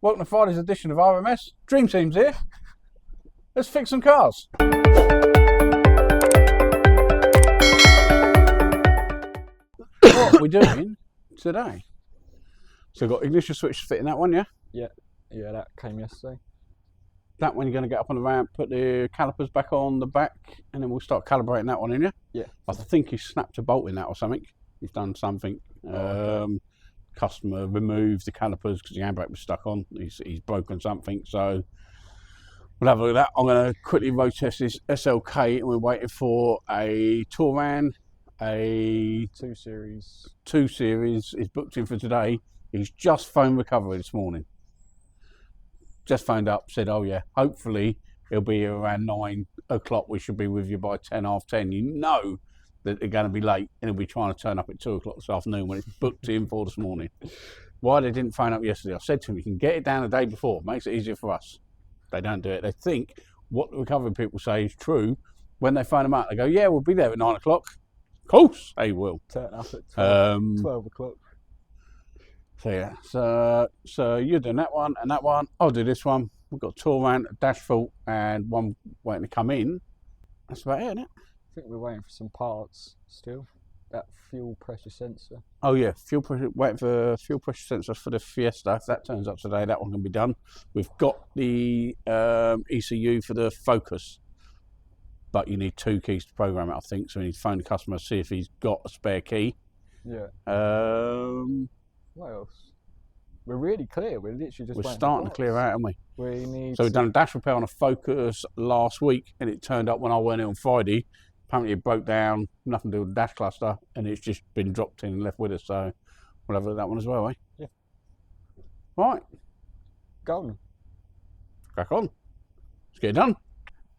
Welcome to Friday's edition of RMS. Dream Team's here. Let's fix some cars. What are we doing today? So we've got ignition switch fitting that one, yeah? Yeah, that came yesterday. That one you're going to get up on the ramp, put the calipers back on the back, and then we'll start calibrating that one in, yeah? Yeah. I think he snapped a bolt in that or something. He's done something. Okay. Customer removed the calipers because the handbrake was stuck on. He's broken something, so we'll have a look at that. I'm going to quickly road test this SLK, and we're waiting for a Touran, a 2 Series. 2 Series is booked in for today. He's just phoned recovery this morning. Just phoned up, said, oh yeah, hopefully he'll be here around 9 o'clock. We should be with you by 10, half 10. You know that they're going to be late and he'll be trying to turn up at 2 o'clock this afternoon when it's booked in for this morning. Why they didn't phone up yesterday, I said to him, you can get it down the day before. Makes it easier for us. They don't do it. They think what the recovery people say is true. When they phone them up, they go, yeah, we'll be there at 9 o'clock. Of course they will. Turn up at 12 o'clock. So yeah, so you're doing that one and that one. I'll do this one. We've got Touran, a dash fault, and one waiting to come in. That's about it, isn't it? I think we're waiting for some parts still. That fuel pressure sensor. Oh yeah, fuel pressure. Waiting for fuel pressure sensors for the Fiesta. If that turns up today, that one can be done. We've got the ECU for the Focus, but you need 2 keys to program it, I think. So we need to phone the customer, see if he's got a spare key. Yeah. What else? We're really clear. We're literally just. We're starting to clear out, aren't we? We need. So we've done a dash repair on a Focus last week, and it turned up when I went in on Friday. Apparently it broke down, nothing to do with the dash cluster, and it's just been dropped in and left with us. So we'll have a look at that one as well, eh? Yeah. Right. Go on. Crack on. Let's get it done.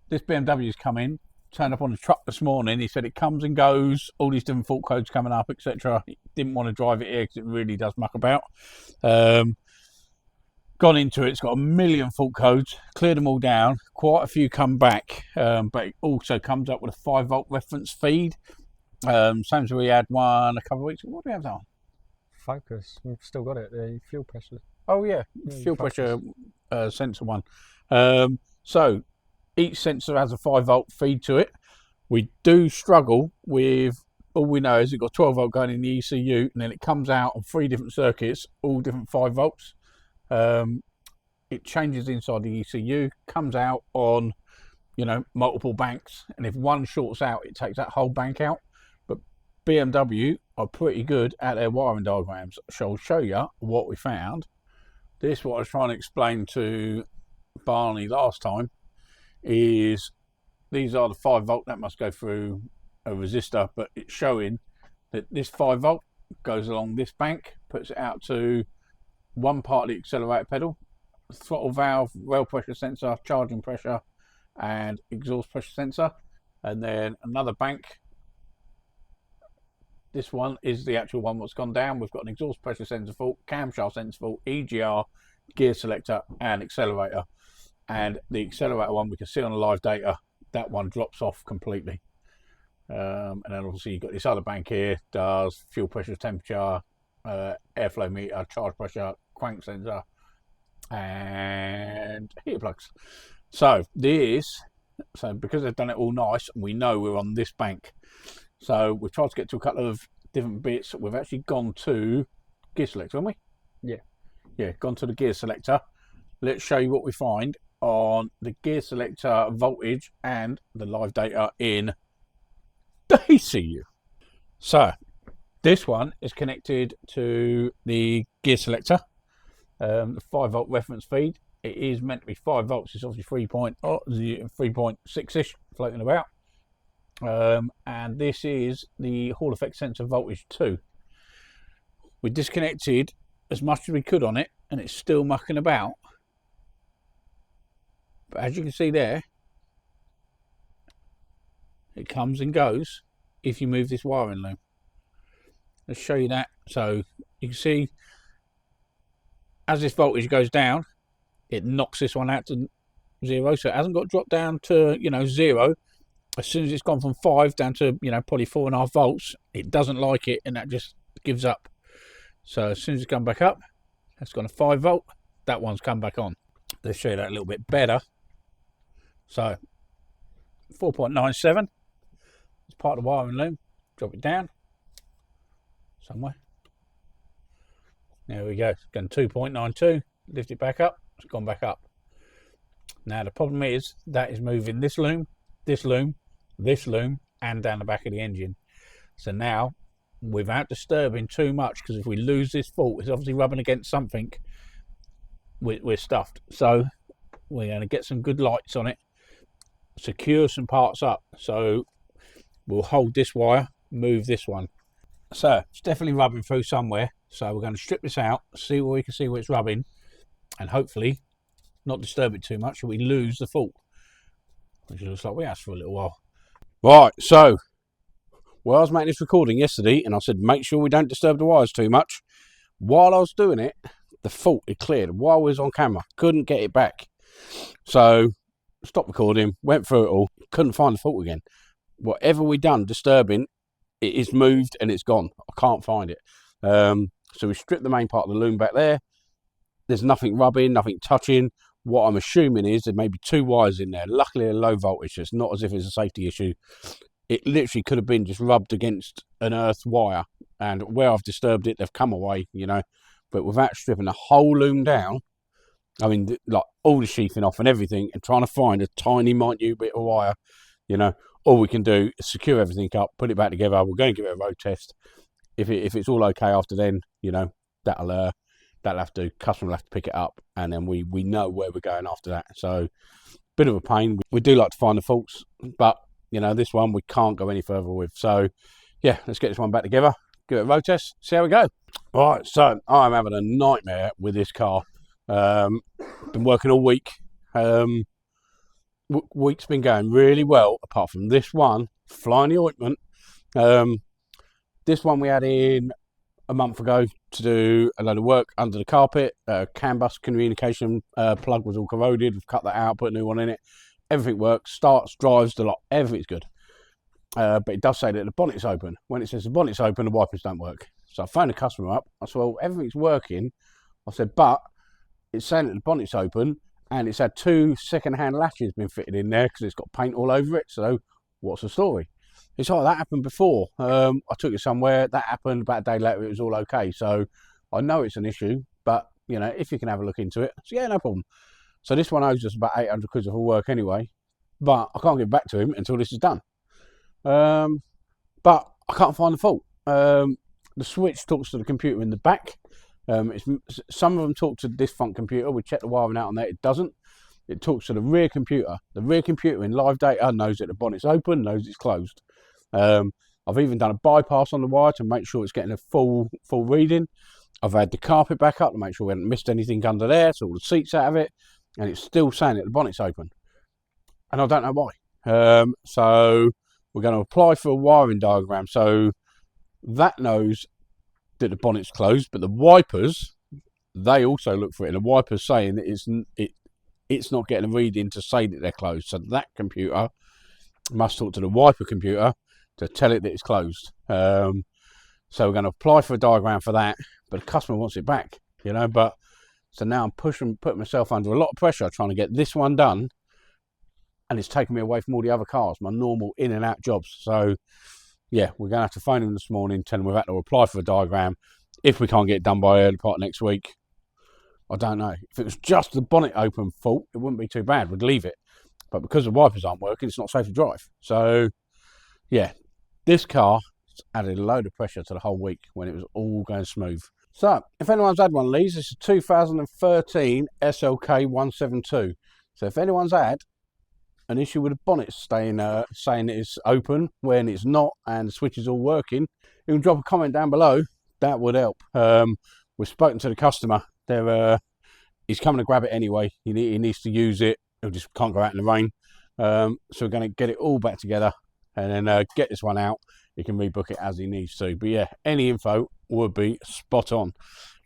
This BMW's come in, turned up on the truck this morning. He said it comes and goes, all these different fault codes coming up, etc. He didn't want to drive it here because it really does muck about. Gone into it, it's got a million fault codes, cleared them all down, quite a few come back, but it also comes up with a 5-volt reference feed. Same as we had one a couple of weeks ago. What do we have now? Focus. We've still got it. The fuel pressure. Oh yeah, fuel pressure sensor one. So each sensor has a 5-volt feed to it. We do struggle with, all we know is it's got 12 volt going in the ECU, and then it comes out on 3 different circuits, all different 5 volts. It changes inside the ECU, comes out on, multiple banks, and if one shorts out, it takes that whole bank out. But BMW are pretty good at their wiring diagrams. So I'll show you what we found. This is what I was trying to explain to Barney last time, is these are the 5 volt that must go through a resistor, but it's showing that this 5 volt goes along this bank, puts it out to one part of the accelerator pedal, throttle valve, rail pressure sensor, charging pressure, and exhaust pressure sensor, and then another bank. This one is the actual one that's gone down. We've got an exhaust pressure sensor fault, camshaft sensor fault, EGR, gear selector, and accelerator. And the accelerator one, we can see on the live data, that one drops off completely. And then obviously you've got this other bank here, does fuel pressure, temperature, airflow meter, charge pressure, crank sensor, and heater plugs. So because they've done it all nice, we know we're on this bank. So we've tried to get to a couple of different bits. We've actually gone to gear selector, haven't we? Yeah, gone to the gear selector. Let's show you what we find on the gear selector voltage and the live data in the ECU. So this one is connected to the gear selector, the 5 volt reference feed. It is meant to be 5 volts. It's obviously 3.6-ish floating about. And this is the Hall effect sensor voltage 2. We disconnected as much as we could on it, and it's still mucking about. But as you can see there, it comes and goes if you move this wiring loom. Let's show you that. So you can see as this voltage goes down, it knocks this one out to 0. So it hasn't got dropped down to 0. As soon as it's gone from 5 down to probably 4.5 volts, it doesn't like it, and that just gives up. So as soon as it's gone back up, that's gone to 5 volt. that one's come back on. Let's show you that a little bit better. So 4.97, it's part of the wiring loom. Drop it down somewhere. There we go. It's gone 2.92. Lift it back up. It's gone back up. Now the problem is that is moving this loom, this loom, this loom, and down the back of the engine. So now, without disturbing too much, because if we lose this fault, it's obviously rubbing against something, we're stuffed. So we're going to get some good lights on it, secure some parts up. So we'll hold this wire, move this one. So it's definitely rubbing through somewhere. So we're going to strip this out, see where we can see where it's rubbing, and hopefully not disturb it too much so we lose the fault, which looks like we have for a little while. Right, so well, I was making this recording yesterday and I said make sure we don't disturb the wires too much. While I was doing it, the fault had cleared while we was on camera. Couldn't get it back. So stopped recording, went through it all, couldn't find the fault again. Whatever we done disturbing, it is moved and it's gone. I can't find it. So we stripped the main part of the loom back there. There's nothing rubbing, nothing touching. What I'm assuming is there may be 2 wires in there. Luckily, a low voltage. It's not as if it's a safety issue. It literally could have been just rubbed against an earth wire. And where I've disturbed it, they've come away, you know. But without stripping the whole loom down, I mean, like all the sheathing off and everything, and trying to find a tiny, minute bit of wire, you know, all we can do is secure everything up, put it back together. We're going to give it a road test. If it's all okay after then, you know, that'll have to, customer will have to pick it up, and then we know where we're going after that. So bit of a pain. We do like to find the faults, but you know, this one we can't go any further with. So yeah, let's get this one back together, give it a road test, see how we go. All right, so I'm having a nightmare with this car. Been working all week. Week's been going really well, apart from this one, flying the ointment. This one we had in a month ago to do a load of work under the carpet. CAN bus communication plug was all corroded. We've cut that out, put a new one in it. Everything works, starts, drives, the lot, everything's good. But it does say that the bonnet's open. When it says the bonnet's open, the wipers don't work. So I phoned the customer up. I said, well, everything's working. I said, but it's saying that the bonnet's open and it's had 2 second-hand latches been fitted in there because it's got paint all over it. So what's the story? It's like that happened before. I took it somewhere, that happened, about a day later it was all okay. So I know it's an issue, but you know, if you can have a look into it, so yeah, no problem. So this one owes us about 800 quid of work anyway, but I can't get back to him until this is done. But I can't find the fault. The switch talks to the computer in the back. Some of them talk to this front computer. We checked the wiring out on that, it doesn't. It talks to the rear computer. The rear computer in live data knows that the bonnet's open, knows it's closed. I've even done a bypass on the wire to make sure it's getting a full reading. I've had the carpet back up to make sure we haven't missed anything under there, so all the seats out of it, and it's still saying that the bonnet's open. And I don't know why. So we're going to apply for a wiring diagram. So that knows that the bonnet's closed, but the wipers, they also look for it. And the wipers saying that it's not getting a reading to say that they're closed. So that computer must talk to the wiper computer to tell it that it's closed. So we're going to apply for a diagram for that, but the customer wants it back, you know. But so now I'm putting myself under a lot of pressure trying to get this one done, and it's taking me away from all the other cars, my normal in and out jobs. So yeah, we're going to have to phone him this morning, tell him we've had to apply for a diagram. If we can't get it done by early part next week, I don't know. If it was just the bonnet open fault, it wouldn't be too bad. We'd leave it. But because the wipers aren't working, it's not safe to drive. So yeah, this car added a load of pressure to the whole week when it was all going smooth. So if anyone's had one of these, it's a 2013 SLK 172. So if anyone's had an issue with the bonnet saying it's open when it's not and the switch is all working, you can drop a comment down below. That would help. We've spoken to the customer. He's coming to grab it anyway. He needs to use it. He just can't go out in the rain. So we're going to get it all back together and then get this one out. He can rebook it as he needs to. But yeah, any info would be spot on.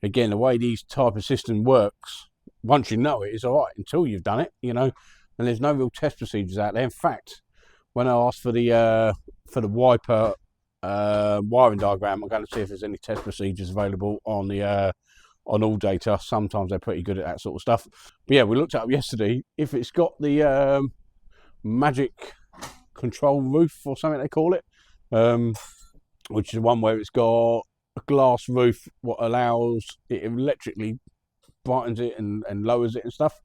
Again, the way these type of system works, once you know it, it's all right until you've done it, you know. And there's no real test procedures out there. In fact, when I asked for the wiper wiring diagram, I'm going to see if there's any test procedures available on the on all data. Sometimes they're pretty good at that sort of stuff. But yeah, we looked it up yesterday. If it's got the magic control roof or something they call it, which is one where it's got a glass roof, what allows it electrically brightens it and lowers it and stuff.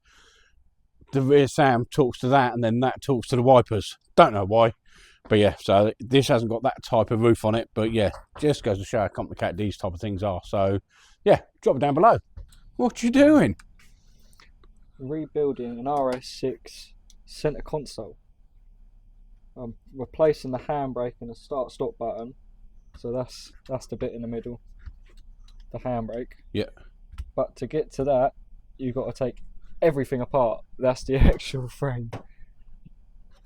The rear SAM talks to that, and then that talks to the wipers. Don't know why, but yeah. So this hasn't got that type of roof on it, but yeah, just goes to show how complicated these type of things are. So yeah, drop it down below. What you doing? Rebuilding an RS6 centre console. I'm replacing the handbrake and the start-stop button. So that's the bit in the middle, the handbrake. Yeah. But to get to that, you've got to take everything apart. That's the actual frame.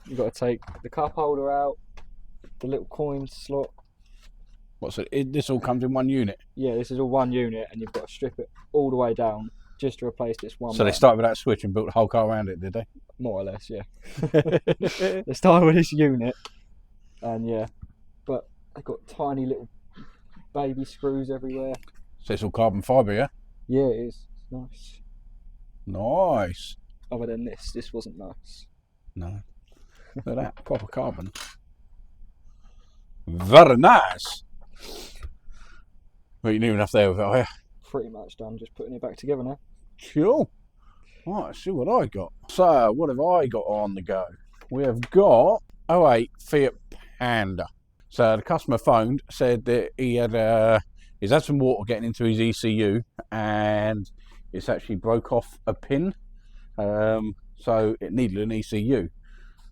You've got to take the cup holder out, the little coin slot. What's it? This all comes in one unit? Yeah, this is all one unit, and you've got to strip it all the way down just to replace this one. So they started with that switch and built the whole car around it, did they? More or less, yeah. They started with this unit, and yeah, but they've got tiny little baby screws everywhere. So it's all carbon fibre, yeah? Yeah, it is. It's nice. Nice. Other than this wasn't nice. No. Look at that, proper carbon. Very nice. Well, you knew enough there with it, are you? Pretty much done, just putting it back together now. Cool. Right, let's see what I got. So, what have I got on the go? We have got '08 Fiat Panda. So the customer phoned, said that he's had some water getting into his ECU, and it's actually broke off a pin. So it needed an ECU,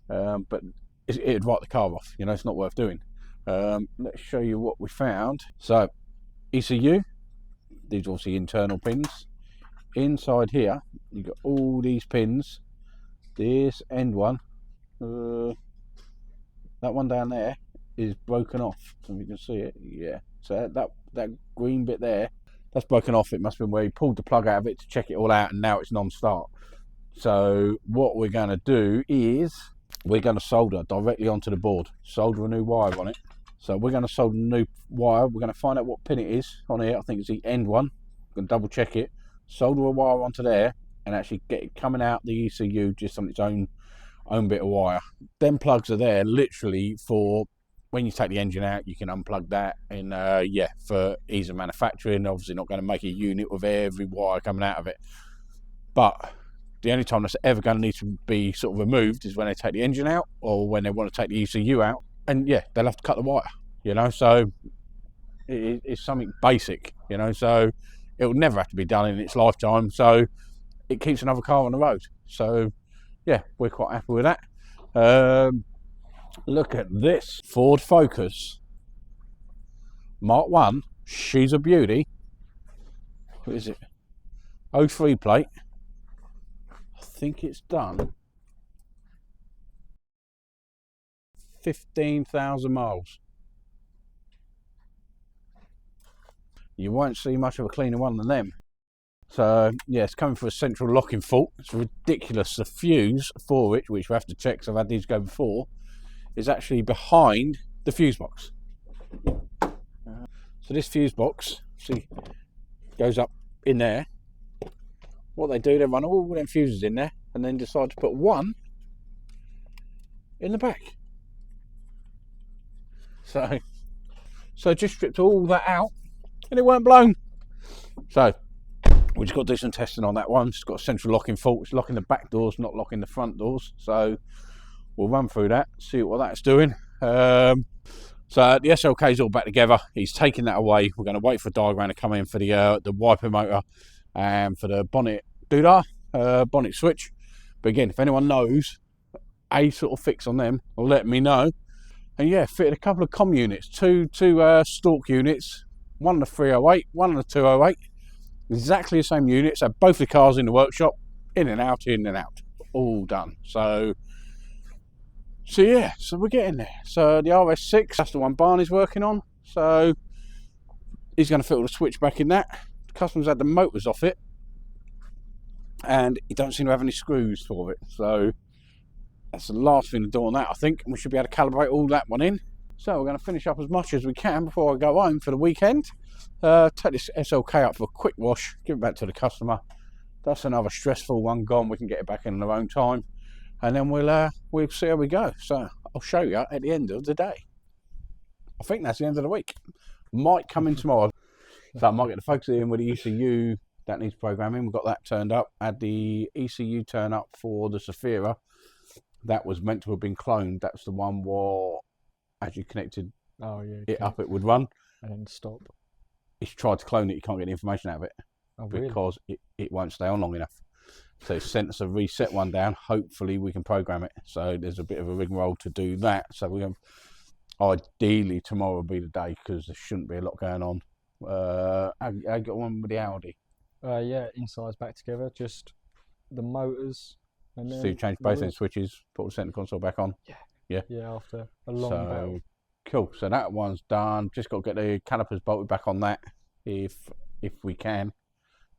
but it'd write the car off. You know, it's not worth doing. Let's show you what we found. So ECU, these are obviously internal pins. Inside here, you've got all these pins. This end one, that one down there is broken off. So you can see it, yeah. So that green bit there, that's broken off. It must have been where he pulled the plug out of it to check it all out, and now it's non-start. So what we're going to do is we're going to solder directly onto the board, solder a new wire on it. So we're going to solder a new wire. We're going to find out what pin it is on here. I think it's the end one. We're going to double check it, solder a wire onto there, and actually get it coming out the ECU just on its own bit of wire. Them plugs are there literally for when you take the engine out. You can unplug that, and yeah, for ease of manufacturing. Obviously not going to make a unit with every wire coming out of it, but the only time that's ever going to need to be sort of removed is when they take the engine out, or when they want to take the ECU out, and yeah, they'll have to cut the wire, you know. So it's something basic, you know, so it will never have to be done in its lifetime, so it keeps another car on the road. So yeah, we're quite happy with that. Look at this Ford Focus Mark 1. She's a beauty. What is it? 03 plate. I think it's done 15,000 miles. You won't see much of a cleaner one than them. So yeah, it's coming for a central locking fault. It's ridiculous. The fuse for it, which we have to check because I've had these go before, is actually behind the fuse box. So this fuse box, see, goes up in there. What they do, they run all them fuses in there and then decide to put one in the back. So just stripped all that out and it weren't blown. So we just got to do some testing on that one. It's got a central locking fault. It's locking the back doors, not locking the front doors. So we'll run through that, see what that's doing. So the SLK is all back together. He's taking that away. We're going to wait for a diagram to come in for the wiper motor and for the bonnet doodah, bonnet switch. But again, if anyone knows a sort of fix on them, let me know. And yeah, fitted a couple of comm units, two stalk units, one on the 308, one on the 208. Exactly the same units. Have both the cars in the workshop, in and out, all done. So yeah, so we're getting there. So the RS6, that's the one Barney's working on. So he's going to fit all the switch back in that. The customer's had the motors off it, and he don't seem to have any screws for it. So that's the last thing to do on that, I think. And we should be able to calibrate all that one in. So we're going to finish up as much as we can before I go home for the weekend. Take this SLK up for a quick wash, give it back to the customer. That's another stressful one gone. We can get it back in our own time, and then we'll see how we go. So I'll show you at the end of the day. I think that's the end of the week. Might come in tomorrow, so I might get the focus in with the ECU that needs programming. We've got that turned up. Had the ECU turn up for the Saphira. That was meant to have been cloned. That's the one where, as you connected it up, it would run. And then stop. It's tried to clone it. You can't get the information out of it because it won't stay on long enough. So it's sent us a reset one down. Hopefully we can program it. So there's a bit of a rigmarole to do that. So we have, ideally tomorrow will be the day because there shouldn't be a lot going on. I got one with the Audi. Yeah, inside's back together. Just the motors. And then So you change both end switches, put the centre console back on. Yeah, after a long battle. Cool. So that one's done. Just got to get the calipers bolted back on that if we can,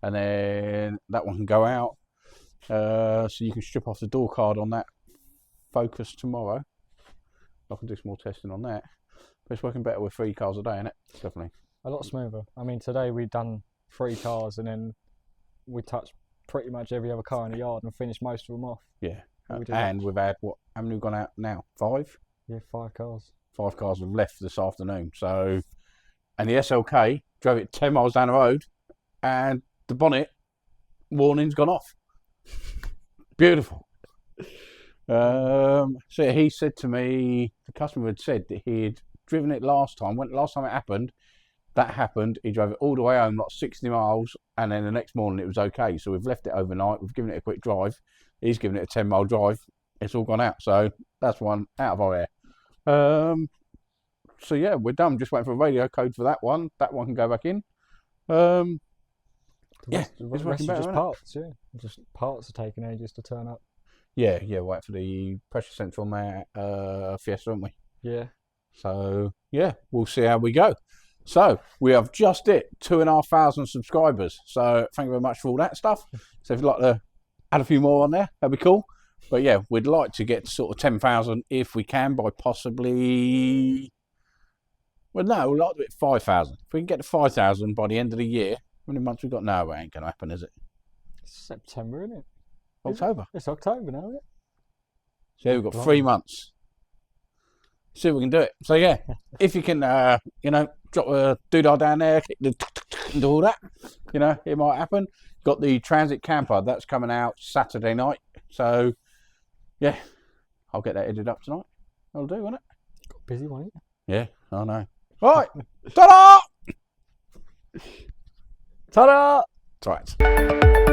and then that one can go out. So you can strip off the door card on that Focus tomorrow. I can do some more testing on that. But it's working better with 3 cars a day, isn't it? Definitely. A lot smoother. I mean, today we've done 3 cars and then we touched pretty much every other car in the yard and finished most of them off. Yeah. And we've had, what, how many have gone out now? 5? Yeah, 5 cars. 5 cars have left this afternoon. So, and the SLK drove it 10 miles down the road and the bonnet warning's gone off. Beautiful. So he said to me, the customer had said that he had driven it last time. Last time it happened, that happened. He drove it all the way home, like 60 miles, and then the next morning it was okay. So we've left it overnight. We've given it a quick drive. He's given it a 10-mile drive. It's all gone out. So that's one out of our air. So yeah, we're done. Just waiting for a radio code for that one. That one can go back in. The it's rest working better, just isn't it? parts, yeah. Just parts are taking ages to turn up. Yeah, wait for the pressure sensor on that Fiesta, haven't we? Yeah. So yeah, we'll see how we go. So we have just hit 2,500 subscribers. So thank you very much for all that stuff. So if you'd like to add a few more on there, that'd be cool. But yeah, we'd like to get to sort of 10,000 if we can by possibly. Well, no, we'd like to hit 5,000. If we can get to 5,000 by the end of the year, how many months we've got? No, it ain't going to happen, is it? It's September, isn't it? October. It's October now, isn't it? So we've got 3 months. See if we can do it. So yeah, if you can, drop a doodah down there, do all that, it might happen. Got the Transit camper that's coming out Saturday night. So yeah, I'll get that edited up tonight. I'll do, won't it? Got busy one, ain't Yeah, I know. Right, ta-da! Ta-da! That's right.